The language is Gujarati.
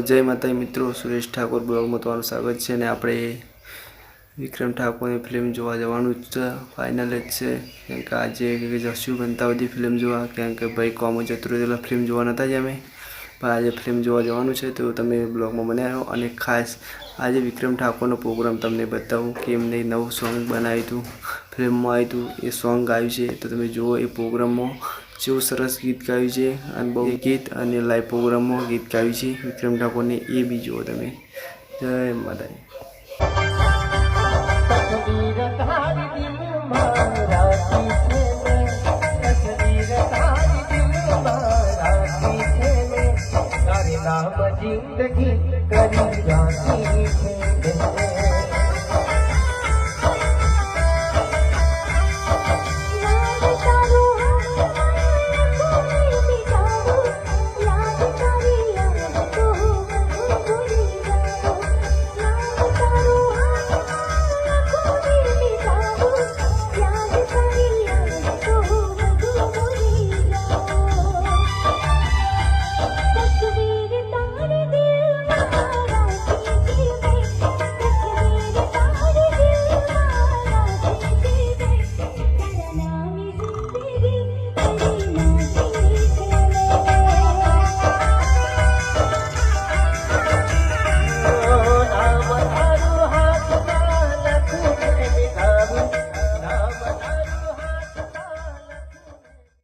जय माता मित्रों, सुरेश ठाकुर ब्लॉग में तुम्हाરું स्वागत है ने આપણે વિક્રમ ઠાકોરની ફિલ્મ જોવા જવાનું છે। ફાઇનલ જ છે કેમ કે આજે જશું બંતાવદી ફિલ્મ જોવા, કેમ કે ભાઈ કોમ જતું રહેલા ફિલ્મ જોવા નતા જ અમે, પણ આજે ફિલ્મ જોવા જવાનું છે તો તમે બ્લોગમાં બન્યા રહો। અને ખાસ આજે વિક્રમ ઠાકોરનો પ્રોગ્રામ તમને બતાવું કે એમને નવું સોંગ બનાવ્યું હતું, ફિલ્મમાં આવ્યું હતું, એ સોંગ ગાયું છે તો તમે જુઓ એ પ્રોગ્રામમાં કેવું સરસ ગીત ગાયું છે। અને બહુ ગીત અને લાઈવ પ્રોગ્રામમાં ગીત ગાયું છે વિક્રમ ઠાકોરને, એ બી જુઓ તમે। જય માતાજી। जिंदगी करी जाती है।